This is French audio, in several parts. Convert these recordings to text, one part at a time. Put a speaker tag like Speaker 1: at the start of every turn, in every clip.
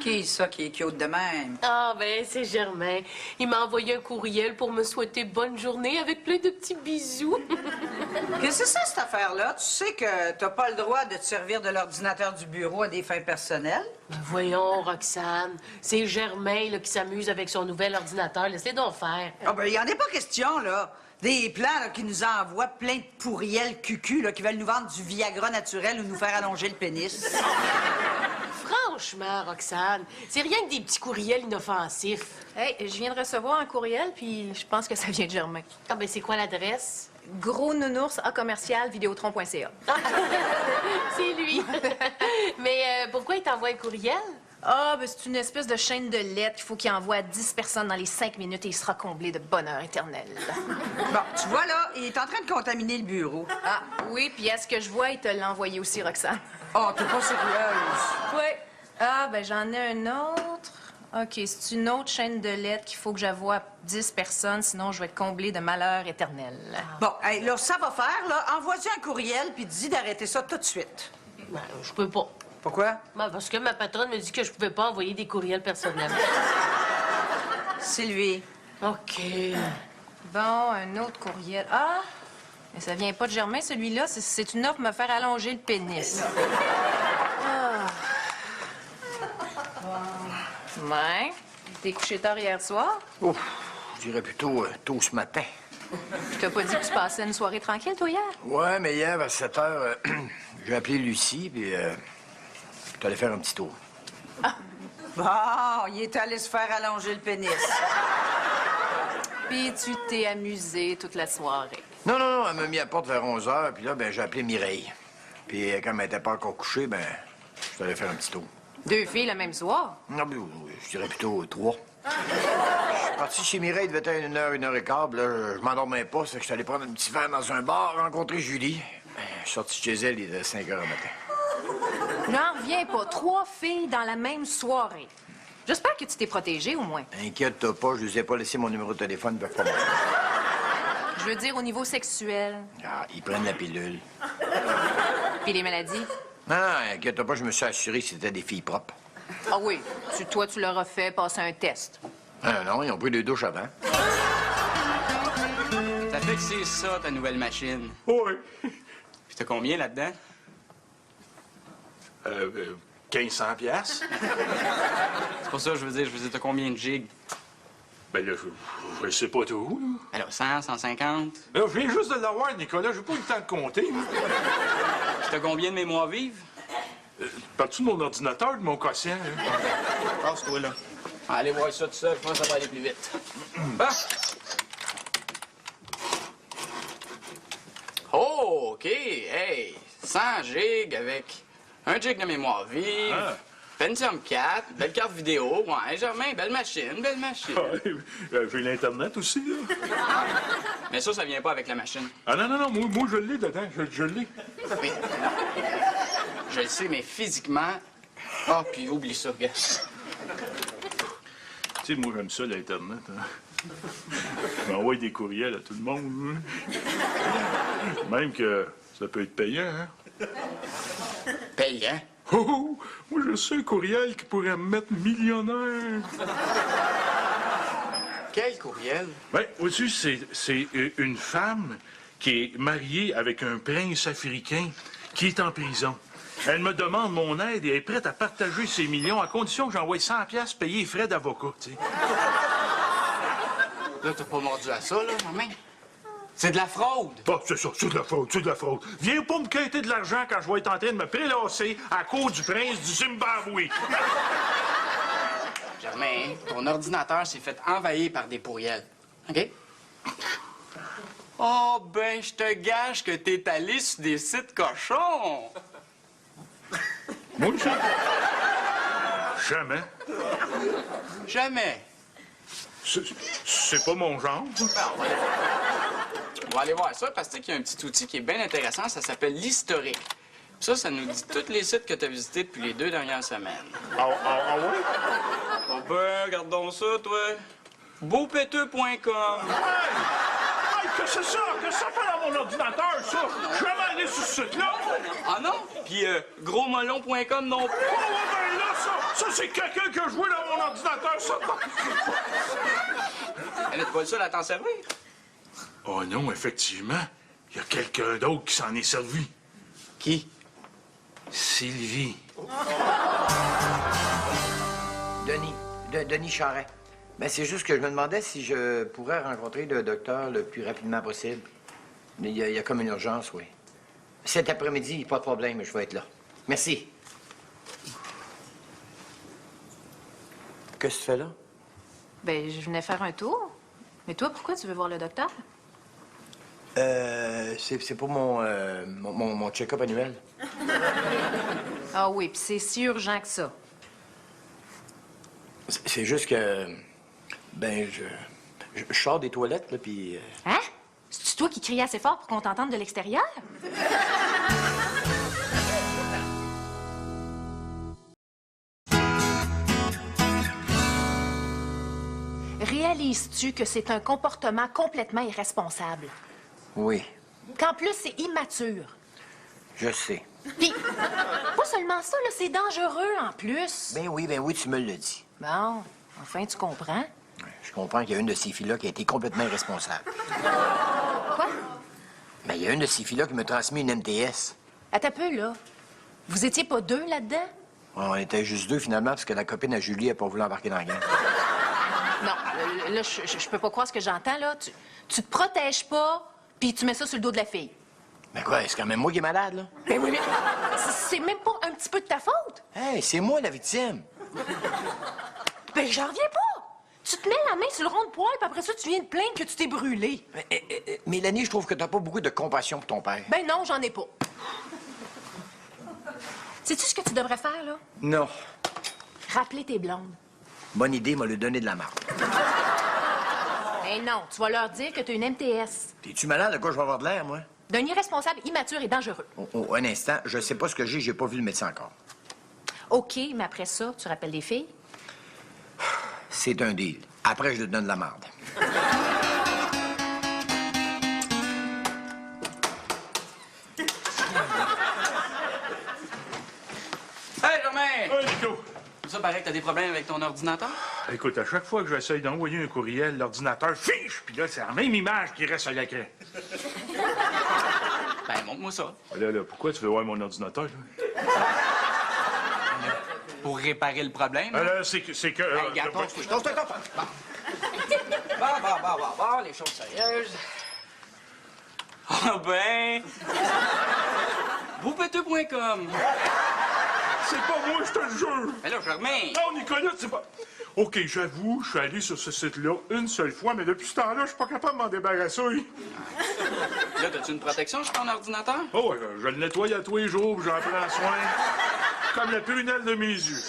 Speaker 1: Qui ça qui est cute de même?
Speaker 2: Ah, ben, c'est Germain. Il m'a envoyé un courriel pour me souhaiter bonne journée avec plein de petits bisous.
Speaker 1: Qu'est-ce que c'est ça, cette affaire-là? Tu sais que t'as pas le droit de te servir de l'ordinateur du bureau à des fins personnelles?
Speaker 2: Ben, voyons, Roxane. C'est Germain là, qui s'amuse avec son nouvel ordinateur. Laissez donc faire.
Speaker 1: Ah ben, il y en a pas question, là. Des plans là, qui nous envoient plein de pourriels cucu là, qui veulent nous vendre du Viagra naturel ou nous faire allonger le pénis.
Speaker 2: Franchement, Roxane, c'est rien que des petits courriels inoffensifs.
Speaker 3: Hey, je viens de recevoir un courriel, puis je pense que ça vient de Germain.
Speaker 2: Ah, ben, c'est quoi l'adresse?
Speaker 3: Gros nounours à commercial vidéotron.ca.
Speaker 2: C'est lui. Mais pourquoi il t'envoie un courriel?
Speaker 3: Ah, ben c'est une espèce de chaîne de lettres qu'il faut qu'il envoie à 10 personnes dans les 5 minutes et il sera comblé de bonheur éternel.
Speaker 1: Bon, tu vois, là, il est en train de contaminer le bureau.
Speaker 3: Ah, oui, puis à ce que je vois, il te l'a envoyé aussi, Roxane.
Speaker 1: Oh, t'es pas sérieuse?
Speaker 3: Oui. Ah, ben j'en ai un autre. OK, c'est une autre chaîne de lettres qu'il faut que j'envoie à 10 personnes, sinon je vais être comblé de malheur éternel.
Speaker 1: Bon, hey, là, ça va faire, là. Envoie-lui un courriel puis dis d'arrêter ça tout de suite.
Speaker 2: Ben, je peux pas.
Speaker 1: Pourquoi?
Speaker 2: Ben, parce que ma patronne me dit que je pouvais pas envoyer des courriels personnels.
Speaker 1: Sylvie.
Speaker 2: OK.
Speaker 3: Bon, un autre courriel. Ah! Mais ça vient pas de Germain, celui-là. C'est une offre pour me faire allonger le pénis. Ah. Ouais. T'es couché tard hier soir?
Speaker 4: Ouf, je dirais plutôt tôt ce matin.
Speaker 3: Tu t'as pas dit que tu passais une soirée tranquille, toi, hier?
Speaker 4: Ouais, mais hier, vers 7 heures, j'ai appelé Lucie, puis je allé faire un petit tour.
Speaker 1: Bon, il est allé se faire allonger le pénis.
Speaker 3: Puis tu t'es amusé toute la soirée.
Speaker 4: Non, non, non, elle m'a mis à la porte vers 11 heures, puis là, ben, j'ai appelé Mireille. Puis quand elle était pas encore couchée, ben, je allé faire un petit tour.
Speaker 3: 2 filles le même soir?
Speaker 4: Non, mais je dirais plutôt 3. Je suis parti chez Mireille, il devait être 1 heure et quart, puis là, je m'endormais pas, c'est que je suis allé prendre un petit verre dans un bar, rencontrer Julie. Ben, je suis sorti de chez elle, il était 5 heures du matin.
Speaker 3: J'en reviens pas. 3 filles dans la même soirée. J'espère que tu t'es protégée, au moins.
Speaker 4: Inquiète-toi pas, je ne ai pas laissé mon numéro de téléphone, ils peuvent pas m'appeler.
Speaker 3: Je veux dire au niveau sexuel.
Speaker 4: Ah, ils prennent la pilule.
Speaker 3: Puis les maladies.
Speaker 4: Non, non, inquiète-toi pas, je me suis assuré que c'était des filles propres.
Speaker 3: Ah oui, toi, tu leur as fait passer un test.
Speaker 4: Ah non, ils ont pris des douches avant.
Speaker 5: Ça fait que c'est ça, ta nouvelle machine.
Speaker 6: Oui.
Speaker 5: Puis t'as combien là-dedans?
Speaker 6: 1500 piastres.
Speaker 5: C'est pour ça que je veux dire, t'as combien de gigs?
Speaker 6: Ben là, je sais pas tout, là.
Speaker 5: Alors, 100, 150?
Speaker 6: Là, je viens juste de l'avoir, Nicolas. J'ai pas eu le temps de compter, moi.
Speaker 5: Puis t'as combien de mémoire vive?
Speaker 6: Parles-tu de mon ordinateur ou de mon quotient, hein?
Speaker 5: Passe-toi, là. Allez voir ça tout seul, je pense que ça va aller plus vite. Ah! Oh, OK. Hey, 100 gigs avec 1 gig de mémoire vive.
Speaker 6: Ah.
Speaker 5: Pentium 4, belle carte vidéo. Ouais, Germain, belle machine, belle machine.
Speaker 6: J'ai l'Internet aussi, là.
Speaker 5: Mais ça vient pas avec la machine.
Speaker 6: Ah non, non, non, moi je l'ai dedans, je l'ai.
Speaker 5: Oui. Je le sais, mais physiquement... Ah, puis oublie ça, gars.
Speaker 6: Tu sais, moi, j'aime ça, l'Internet. Hein. Je m'envoie des courriels à tout le monde. Hein. Même que ça peut être payant, hein.
Speaker 5: Payant?
Speaker 6: Oh, oh, moi, je sais un courriel qui pourrait me mettre millionnaire.
Speaker 5: Quel courriel?
Speaker 6: Ben, au-dessus, c'est une femme qui est mariée avec un prince africain qui est en prison. Elle me demande mon aide et elle est prête à partager ses millions à condition que j'envoie 100 piastres payer les frais d'avocat, tu sais.
Speaker 5: Là, t'as pas mordu à ça, là, maman? C'est de la fraude!
Speaker 6: Bon, c'est ça, c'est de la fraude, c'est de la fraude. Viens pas me quêter de l'argent quand je vais être en train de me prélasser à cause du prince du Zimbabwe.
Speaker 5: Germain, ton ordinateur s'est fait envahir par des pourriels. OK? Oh, ben, je te gage que t'es allé sur des sites cochons!
Speaker 6: Moi, jamais.
Speaker 5: Jamais.
Speaker 6: C'est pas mon genre.
Speaker 5: On va aller voir ça parce que tu sais qu'il y a un petit outil qui est bien intéressant, ça s'appelle l'historique. Ça nous dit tous les sites que tu as visités depuis les 2 dernières semaines.
Speaker 6: Ah ouais?
Speaker 5: Oh ben, regarde donc ça, toi. Beaupéteux.com.
Speaker 6: Hey, que c'est ça? Que ça fait dans mon ordinateur, ça? Je vais jamais aller sur ce site-là.
Speaker 5: Ah non? Puis grosmolon.com non plus.
Speaker 6: Oh, ben mais là, ça c'est quelqu'un qui a joué dans mon ordinateur, ça.
Speaker 5: Elle est pas le seul à t'en servir.
Speaker 6: Oh non, effectivement, il y a quelqu'un d'autre qui s'en est servi.
Speaker 5: Qui?
Speaker 6: Sylvie.
Speaker 4: Denis Charret. Ben, c'est juste que je me demandais si je pourrais rencontrer le docteur le plus rapidement possible. Mais il y a comme une urgence, oui. Cet après-midi, pas de problème, je vais être là. Merci. Qu'est-ce que tu fais là?
Speaker 3: Ben, je venais faire un tour. Mais toi, pourquoi tu veux voir le docteur?
Speaker 4: C'est pour mon check-up annuel.
Speaker 3: Ah oui, puis c'est si urgent que ça.
Speaker 4: C'est juste que... Ben, je sors des toilettes, là, puis...
Speaker 3: Hein? C'est-tu toi qui cries assez fort pour qu'on t'entende de l'extérieur? Réalises-tu que c'est un comportement complètement irresponsable?
Speaker 4: Oui,
Speaker 3: Qu'en plus, c'est immature.
Speaker 4: je sais.
Speaker 3: Puis, pas seulement ça, là, c'est dangereux en plus.
Speaker 4: Ben oui, tu me l'as dit.
Speaker 3: Bon, enfin, tu comprends.
Speaker 4: Je comprends qu'il y a une de ces filles-là qui a été complètement irresponsable.
Speaker 3: Quoi?
Speaker 4: Ben, il y a une de ces filles-là qui m'a transmis une MTS.
Speaker 3: Attends un peu, là. Vous étiez pas deux là-dedans?
Speaker 4: On était juste deux, finalement, parce que la copine à Julie n'a pas voulu embarquer dans la gang.
Speaker 3: Non, là, je peux pas croire ce que j'entends, là. Tu te protèges pas, puis tu mets ça sur le dos de la fille.
Speaker 4: Mais quoi, c'est quand même moi qui est malade, là?
Speaker 3: Ben oui, mais c'est même pas un petit peu de ta faute.
Speaker 4: Hey, c'est moi la victime.
Speaker 3: Ben, j'en reviens pas. Tu te mets la main sur le rond de poil, puis après ça, tu viens te plaindre que tu t'es brûlé.
Speaker 4: Mélanie, je trouve que t'as pas beaucoup de compassion pour ton père.
Speaker 3: Ben non, j'en ai pas. Sais-tu ce que tu devrais faire, là?
Speaker 4: Non.
Speaker 3: Rappeler tes blondes.
Speaker 4: Bonne idée, m'a lui donné de la marque.
Speaker 3: Ben non, tu vas leur dire que t'as une MTS.
Speaker 4: T'es-tu malade? De quoi je vais avoir de l'air, moi?
Speaker 3: D'un irresponsable immature et dangereux.
Speaker 4: Oh, un instant, je sais pas ce que j'ai pas vu le médecin encore.
Speaker 3: OK, mais après ça, tu rappelles les filles?
Speaker 4: C'est un deal. Après, je te donne de la marde.
Speaker 5: Hey, Germain!
Speaker 6: Hey, Nico!
Speaker 5: Ça paraît que t'as des problèmes avec ton ordinateur?
Speaker 6: Écoute, à chaque fois que j'essaye d'envoyer un courriel, l'ordinateur fiche, puis là, c'est la même image qui reste à l'écran.
Speaker 5: Ben, montre-moi ça.
Speaker 6: Ah, là, pourquoi tu veux voir mon ordinateur, là?
Speaker 5: Pour réparer le problème.
Speaker 6: Ah, là, c'est que...
Speaker 5: Hey, regarde, ton Bon, les choses sérieuses. Ah ben... Boupeteux.com.
Speaker 6: C'est pas moi, je te le jure!
Speaker 5: Mais là, Germain...
Speaker 6: Non, Nicolas, c'est pas... OK, j'avoue, je suis allé sur ce site-là une seule fois, mais depuis ce temps-là, je suis pas capable de m'en débarrasser.
Speaker 5: Là, t'as-tu une protection sur ton ordinateur?
Speaker 6: Oh, ouais, je le nettoie à tous les jours, puis j'en prends soin. Comme la prunelle de mes yeux.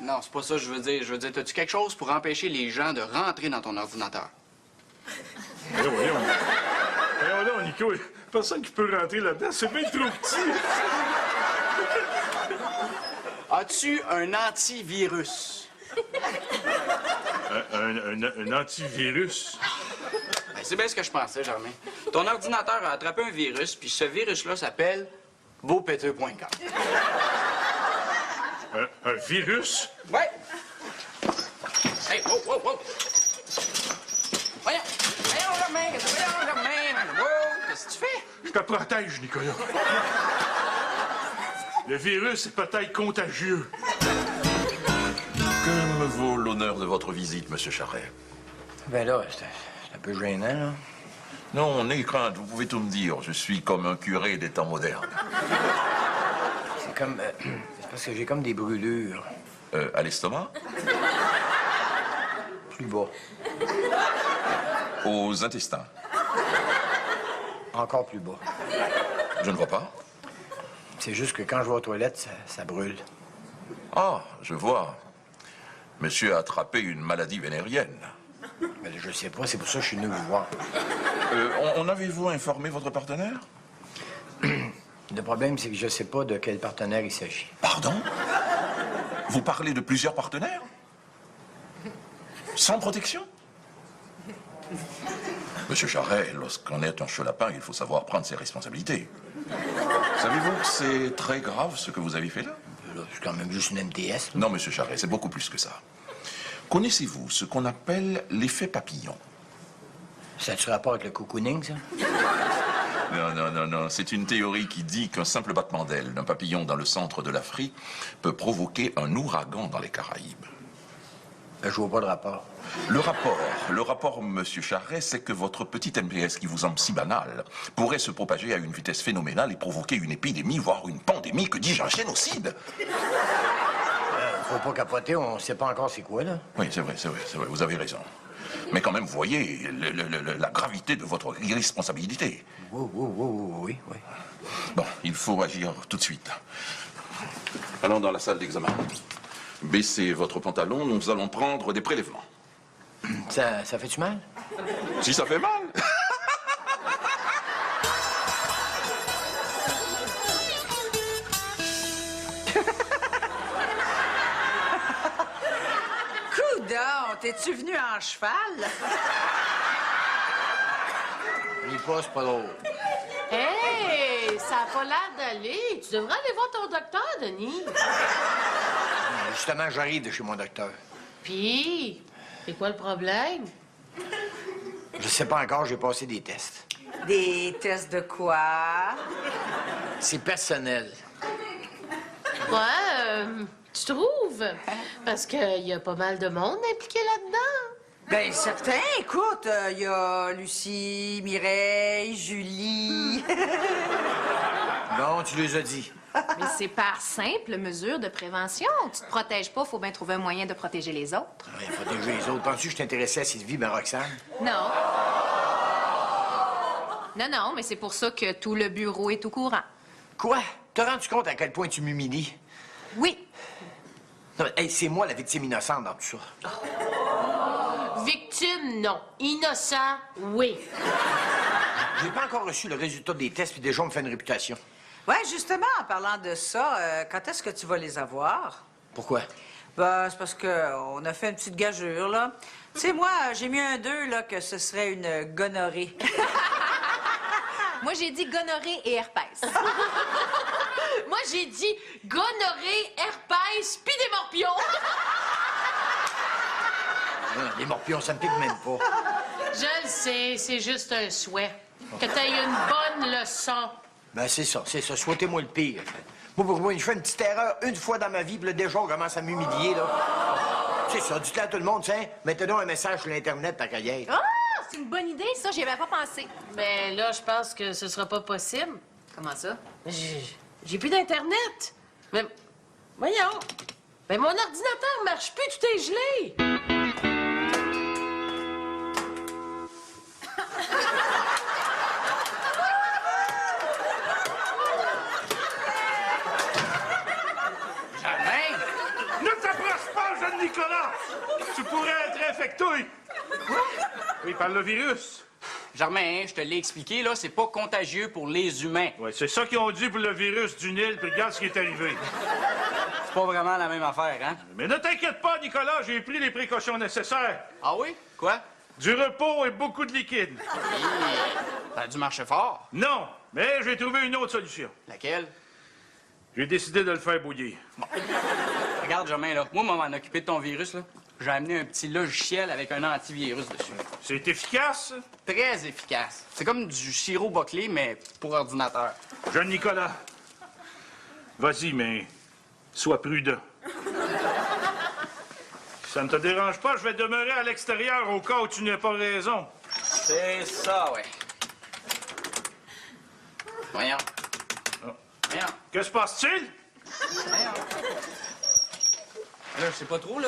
Speaker 5: Non, c'est pas ça que je veux dire. Je veux dire, t'as-tu quelque chose pour empêcher les gens de rentrer dans ton ordinateur?
Speaker 6: Voyons. Voyons là, Nico, personne qui peut rentrer là-dedans, c'est bien trop petit.
Speaker 5: As-tu un antivirus?
Speaker 6: Un antivirus?
Speaker 5: Ben, c'est bien ce que je pensais, Germain. Ton ordinateur a attrapé un virus, puis ce virus-là s'appelle beaupeteux.com.
Speaker 6: Un virus?
Speaker 5: Ouais! Hey, wow! Voyons, Germain! Wow! Qu'est-ce que tu fais?
Speaker 6: Je te protège, Nicolas. Le virus est peut-être contagieux.
Speaker 7: Que me vaut l'honneur de votre visite, Monsieur Charret?
Speaker 4: Ben là, c'est un peu gênant, là.
Speaker 7: Non, n'ayez crainte, vous pouvez tout me dire. Je suis comme un curé des temps modernes.
Speaker 4: C'est comme... c'est parce que j'ai comme des brûlures.
Speaker 7: À l'estomac?
Speaker 4: Plus bas.
Speaker 7: Aux intestins?
Speaker 4: Encore plus bas.
Speaker 7: Je ne vois pas.
Speaker 4: C'est juste que quand je vais aux toilettes, ça brûle.
Speaker 7: Ah, je vois. Monsieur a attrapé une maladie vénérienne.
Speaker 4: Mais je sais pas, c'est pour ça que je suis venu vous voir.
Speaker 7: En avez-vous informé votre partenaire?
Speaker 4: Le problème, c'est que je sais pas de quel partenaire il s'agit.
Speaker 7: Pardon? Vous parlez de plusieurs partenaires? Sans protection? Monsieur Charret, lorsqu'on est un chelapin, il faut savoir prendre ses responsabilités. Savez-vous que c'est très grave ce que vous avez fait là?
Speaker 4: là? C'est quand même juste une MTS. Là.
Speaker 7: Non, Monsieur Charret, c'est beaucoup plus que ça. Connaissez-vous ce qu'on appelle l'effet papillon?
Speaker 4: Ça a-tu rapport avec le cocooning, ça?
Speaker 7: Non. C'est une théorie qui dit qu'un simple battement d'aile d'un papillon dans le centre de l'Afrique peut provoquer un ouragan dans les Caraïbes.
Speaker 4: Ben, je vois pas de rapport.
Speaker 7: Le rapport, Monsieur Charret, c'est que votre petite MPS qui vous semble si banale pourrait se propager à une vitesse phénoménale et provoquer une épidémie, voire une pandémie, que dis-je, un génocide.
Speaker 4: Faut pas capoter, on sait pas encore c'est quoi, là.
Speaker 7: Oui, c'est vrai, vous avez raison. Mais quand même, vous voyez la gravité de votre irresponsabilité.
Speaker 4: Oui.
Speaker 7: Bon, il faut agir tout de suite. Allons dans la salle d'examen. Baissez votre pantalon, nous allons prendre des prélèvements.
Speaker 4: Ça fait-tu mal?
Speaker 7: Si ça fait mal.
Speaker 1: Coudon, t'es-tu venu en cheval?
Speaker 4: Les pas, c'est pas drôle.
Speaker 2: Hey, ça a pas l'air d'aller. Tu devrais aller voir ton docteur, Denis.
Speaker 4: Justement, j'arrive de chez mon docteur.
Speaker 2: Puis, c'est quoi le problème?
Speaker 4: Je sais pas encore, j'ai passé des tests.
Speaker 1: Des tests de quoi?
Speaker 4: C'est personnel.
Speaker 2: Ouais, tu trouves? Parce qu'il y a pas mal de monde impliqué là-dedans.
Speaker 1: Ben, certain. Écoute, il y a Lucie, Mireille, Julie.
Speaker 4: Non, tu les as dit.
Speaker 3: Mais c'est par simple mesure de prévention. Tu te protèges pas, faut bien trouver un moyen de protéger les autres.
Speaker 4: Il faut protéger les autres. Penses-tu que je t'intéressais à Sylvie, ben Roxane?
Speaker 3: Non. Non, mais c'est pour ça que tout le bureau est au courant.
Speaker 4: Quoi? T'as rendu compte à quel point tu m'humilies?
Speaker 3: Oui.
Speaker 4: Non, mais, hey, c'est moi la victime innocente dans tout ça.
Speaker 2: Victime, non. Innocent, oui.
Speaker 4: J'ai pas encore reçu le résultat des tests, puis déjà, on me fait une réputation.
Speaker 1: Ouais, justement, en parlant de ça, quand est-ce que tu vas les avoir?
Speaker 4: Pourquoi?
Speaker 1: Ben, c'est parce qu'on a fait une petite gageure, là. Tu sais, moi, j'ai mis un 2, là, que ce serait une gonorrhée.
Speaker 3: Moi, j'ai dit gonorrhée et herpès.
Speaker 2: Moi, j'ai dit gonorrhée, herpès, puis des morpions.
Speaker 4: Les morpions, ça me pique même pas.
Speaker 2: Je le sais, c'est juste un souhait. Que t'aies une bonne leçon.
Speaker 4: Ben, c'est ça. Souhaitez-moi le pire. Moi, pour moi, je fais une petite erreur une fois dans ma vie, puis là, déjà, on commence à m'humilier, là. C'est ça, dites-le à tout le monde, tiens, mettez donc un message sur l'Internet, ta carrière.
Speaker 3: Ah, c'est une bonne idée, ça, j'y avais pas pensé.
Speaker 2: Mais là, je pense que ce sera pas possible.
Speaker 3: Comment ça?
Speaker 2: J'ai plus d'Internet. Mais, voyons. Ben, mon ordinateur marche plus, tout est gelé.
Speaker 6: Ne t'approche pas, jeune Nicolas! Tu pourrais être infecté! Quoi? Oui, par le virus.
Speaker 5: Germain, je te l'ai expliqué, là, c'est pas contagieux pour les humains.
Speaker 6: Oui, c'est ça qu'ils ont dit pour le virus du Nil, puis regarde ce qui est arrivé.
Speaker 5: C'est pas vraiment la même affaire, hein?
Speaker 6: Mais ne t'inquiète pas, Nicolas, j'ai pris les précautions nécessaires.
Speaker 5: Ah oui? Quoi?
Speaker 6: Du repos et beaucoup de liquide.
Speaker 5: Ça a dû marcher fort.
Speaker 6: Non, mais j'ai trouvé une autre solution.
Speaker 5: Laquelle?
Speaker 6: J'ai décidé de le faire bouillir.
Speaker 5: Regarde, Germain, là, moi, m'en occuper de ton virus, là. J'ai amené un petit logiciel avec un antivirus dessus.
Speaker 6: C'est efficace?
Speaker 5: Très efficace. C'est comme du sirop boclé, mais pour ordinateur.
Speaker 6: Jeune Nicolas, vas-y, mais sois prudent. Si ça ne te dérange pas, je vais demeurer à l'extérieur au cas où tu n'aies pas raison.
Speaker 5: C'est ça, ouais. Voyons.
Speaker 6: Ah.
Speaker 5: Voyons.
Speaker 6: Que se passe-t-il?
Speaker 5: Voyons. Là, je sais pas trop, là.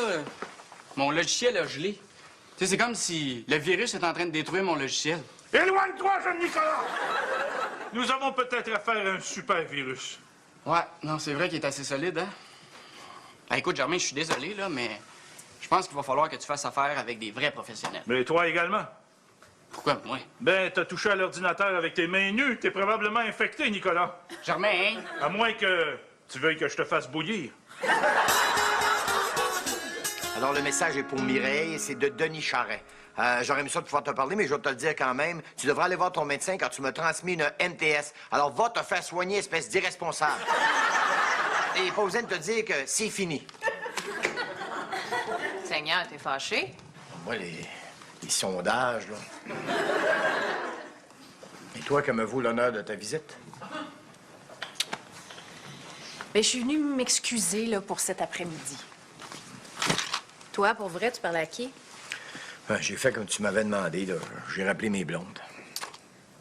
Speaker 5: Mon logiciel a gelé. Tu sais, c'est comme si le virus est en train de détruire mon logiciel.
Speaker 6: Éloigne-toi, jeune Nicolas! Nous avons peut-être affaire à un super virus.
Speaker 5: Ouais, non, c'est vrai qu'il est assez solide, hein? Ben, écoute, Germain, je suis désolé, là, mais je pense qu'il va falloir que tu fasses affaire avec des vrais professionnels.
Speaker 6: Mais toi également.
Speaker 5: Pourquoi, moi?
Speaker 6: Ben, t'as touché à l'ordinateur avec tes mains nues. T'es probablement infecté, Nicolas.
Speaker 5: Germain, hein?
Speaker 6: À moins que tu veuilles que je te fasse bouillir.
Speaker 4: Alors, le message est pour Mireille, c'est de Denis Charret. J'aurais aimé ça de pouvoir te parler, mais je vais te le dire quand même. Tu devras aller voir ton médecin quand tu m'as transmis une MTS. Alors, va te faire soigner, espèce d'irresponsable. t'es pas besoin de te dire que c'est fini.
Speaker 3: Seigneur, t'es fâché?
Speaker 4: Moi, les sondages, là. Et toi, que me vaut l'honneur de ta visite?
Speaker 3: Ben, je suis venue m'excuser, là, pour cet après-midi. Toi, pour vrai, tu parlais à qui?
Speaker 4: Ben, j'ai fait comme tu m'avais demandé, là. J'ai rappelé mes blondes.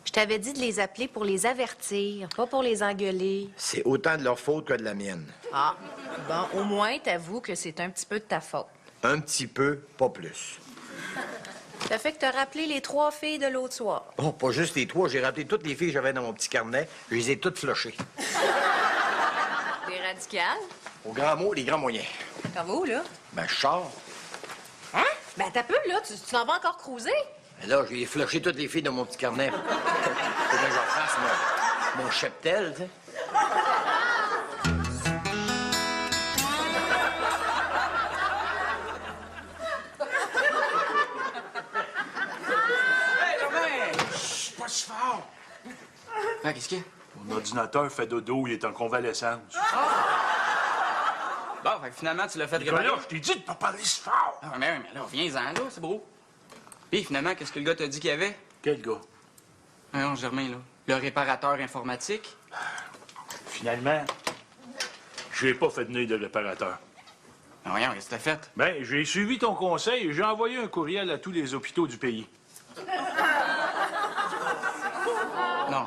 Speaker 3: Je t'avais dit de les appeler pour les avertir, pas pour les engueuler.
Speaker 4: C'est autant de leur faute que de la mienne.
Speaker 3: Ah, bon, au moins, t'avoues que c'est un petit peu de ta faute.
Speaker 4: Un petit peu, pas plus.
Speaker 3: Ça fait que t'as rappelé les 3 filles de l'autre soir.
Speaker 4: Oh, pas juste les 3. J'ai rappelé toutes les filles que j'avais dans mon petit carnet. Je les ai toutes flushées.
Speaker 3: Des radicales?
Speaker 4: Au grand mot, les grands moyens.
Speaker 3: T'en vas où, là?
Speaker 4: Ben, je sors.
Speaker 3: Hein? Ben, t'as peu, là. Tu t'en vas encore cruiser?
Speaker 4: Ben là, j'ai flushé toutes les filles dans mon petit carnet. Faut que je refasse mon cheptel, tu sais.
Speaker 5: Hey, Romain!
Speaker 6: Pas si fort!
Speaker 5: Ah, qu'est-ce qu'il y a?
Speaker 6: Mon ordinateur fait dodo, il est en convalescence.
Speaker 5: Bon, fait que finalement, tu l'as fait réparer.
Speaker 6: Nicolas, je t'ai dit de pas parler si fort!
Speaker 5: Ah, mais là, viens-en, là, c'est beau. Puis finalement, qu'est-ce que le gars t'a dit qu'il y avait?
Speaker 6: Quel gars?
Speaker 5: Ah non, Germain, là. Le réparateur informatique.
Speaker 6: Finalement, j'ai pas fait venir de réparateur.
Speaker 5: Ah, voyons, qu'est-ce que t'as fait?
Speaker 6: Ben, j'ai suivi ton conseil et j'ai envoyé un courriel à tous les hôpitaux du pays.
Speaker 5: Non.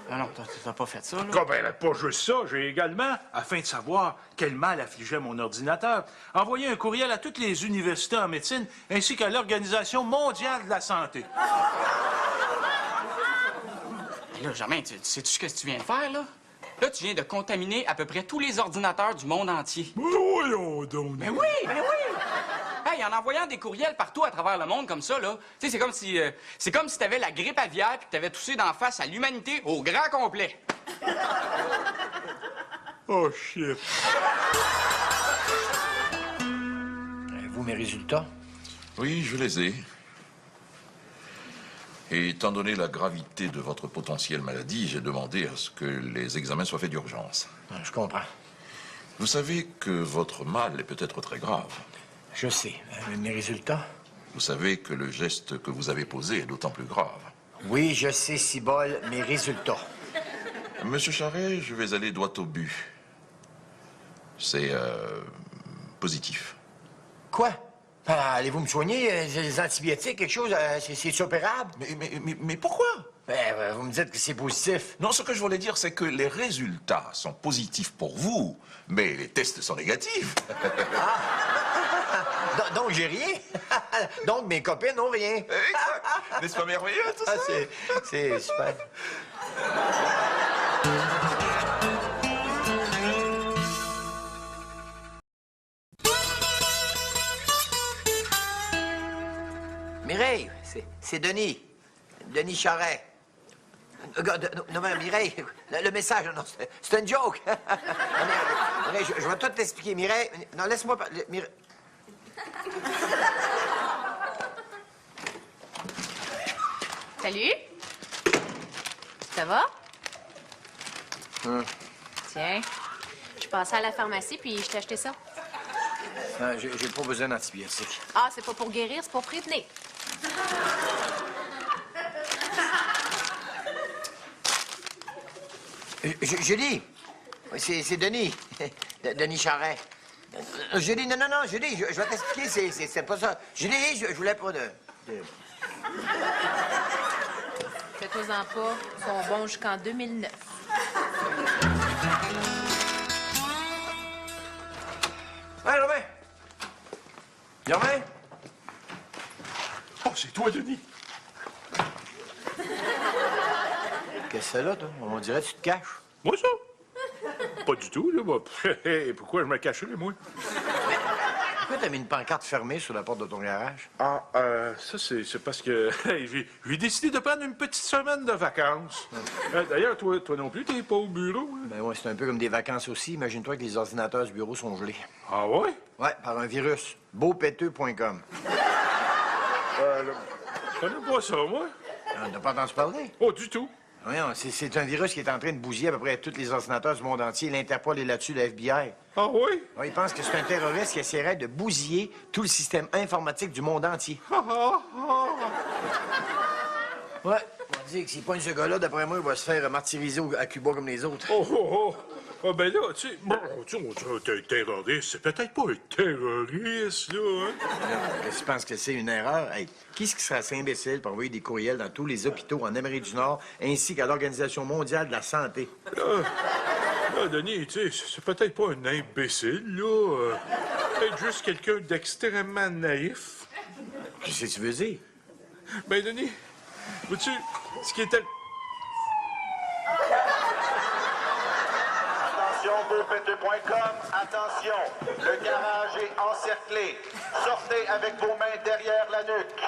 Speaker 5: Ah non, t'as pas fait ça, là.
Speaker 6: Ah, ben, pas juste ça. J'ai également, afin de savoir quel mal affligeait mon ordinateur, envoyé un courriel à toutes les universités en médecine ainsi qu'à l'Organisation mondiale de la santé.
Speaker 5: Mais là, Germain, sais-tu ce que tu viens de faire, là? Là, tu viens de contaminer à peu près tous les ordinateurs du monde entier.
Speaker 6: Voyons donc.
Speaker 5: Ben oui, ben oui! Hey, en envoyant des courriels partout à travers le monde comme ça, là, tu sais, c'est comme si t'avais la grippe aviaire puis que t'avais toussé d'en face à l'humanité au grand complet.
Speaker 6: Oh, shit.
Speaker 4: Avez-vous mes résultats?
Speaker 7: Oui, je les ai. Et étant donné la gravité de votre potentielle maladie, j'ai demandé à ce que les examens soient faits d'urgence.
Speaker 4: Je comprends.
Speaker 7: Vous savez que votre mal est peut-être très grave.
Speaker 4: Je sais. Mes résultats?
Speaker 7: Vous savez que le geste que vous avez posé est d'autant plus grave.
Speaker 4: Oui, je sais, Cibole, mes résultats.
Speaker 7: Monsieur Charret, je vais aller droit au but. C'est positif.
Speaker 4: Quoi? Allez-vous me soigner? Des antibiotiques, quelque chose? C'est opérable?
Speaker 7: Mais pourquoi?
Speaker 4: Ben, vous me dites que c'est positif.
Speaker 7: Non, ce que je voulais dire, c'est que les résultats sont positifs pour vous, mais les tests sont négatifs.
Speaker 4: Donc, j'ai rien. Donc, mes copines n'ont rien.
Speaker 7: Exact. N'est-ce pas merveilleux, tout ça?
Speaker 4: C'est super. Mireille, c'est Denis. Denis Charret. Non, mais Mireille, le message, non, c'est une joke. Mireille, je vais tout t'expliquer. Mireille, non, laisse-moi parler. Mireille.
Speaker 3: Salut. Ça va? Tiens, je passais à la pharmacie puis je t'ai acheté ça.
Speaker 4: J'ai pas besoin d'antibiotiques.
Speaker 3: Ah, c'est pas pour guérir, c'est pour prévenir.
Speaker 4: Julie, c'est Denis. Denis Charret. Julie, non, Julie, je vais t'expliquer, c'est pas ça. Julie, je voulais pas de...
Speaker 3: Fais-toi-en pas, ils sont bons jusqu'en 2009.
Speaker 4: Hey, Romain! Romain?
Speaker 6: Oh, c'est toi, Denis.
Speaker 4: Qu'est-ce que c'est là, toi? On dirait que tu te caches.
Speaker 6: Moi, ça? Pas du tout, là. Bah, pourquoi je me cacherais, moi?
Speaker 4: Pourquoi t'as mis une pancarte fermée sur la porte de ton garage?
Speaker 6: Ah, ça, c'est parce que j'ai décidé de prendre une petite semaine de vacances. D'ailleurs, toi non plus, t'es pas au bureau, hein?
Speaker 4: Ben ouais, c'est un peu comme des vacances aussi. Imagine-toi que les ordinateurs du bureau sont gelés.
Speaker 6: Ah ouais?
Speaker 4: Ouais, par un virus. Beaupéteux.com.
Speaker 6: Je connais pas ça, moi.
Speaker 4: T'as pas entendu parler?
Speaker 6: Oh, du tout.
Speaker 4: Voyons, c'est un virus qui est en train de bousiller à peu près tous les ordinateurs du monde entier. L'Interpol est là-dessus, le FBI.
Speaker 6: Ah oui?
Speaker 4: Ouais, ils pensent que c'est un terroriste qui essaierait de bousiller tout le système informatique du monde entier. Ouais, on dit que s'il pogne ce gars-là, d'après moi, il va se faire martyriser à Cuba comme les autres.
Speaker 6: Oh. Ah, ben là, tu sais, bon, tu sais, on dit un terroriste. C'est peut-être pas un terroriste, là, hein?
Speaker 4: Qu'est-ce que tu penses que c'est une erreur? Hey, qui est-ce qui serait assez imbécile pour envoyer des courriels dans tous les hôpitaux en Amérique du Nord, ainsi qu'à l'Organisation mondiale de la santé?
Speaker 6: Là, Denis, tu sais, c'est peut-être pas un imbécile, là. Peut-être juste quelqu'un d'extrêmement naïf.
Speaker 4: Qu'est-ce que tu veux dire?
Speaker 6: Ben, Denis, vois-tu, ce qui était...
Speaker 8: Attention, beaufait2.com, attention, le garage est encerclé. Sortez avec vos mains derrière la nuque.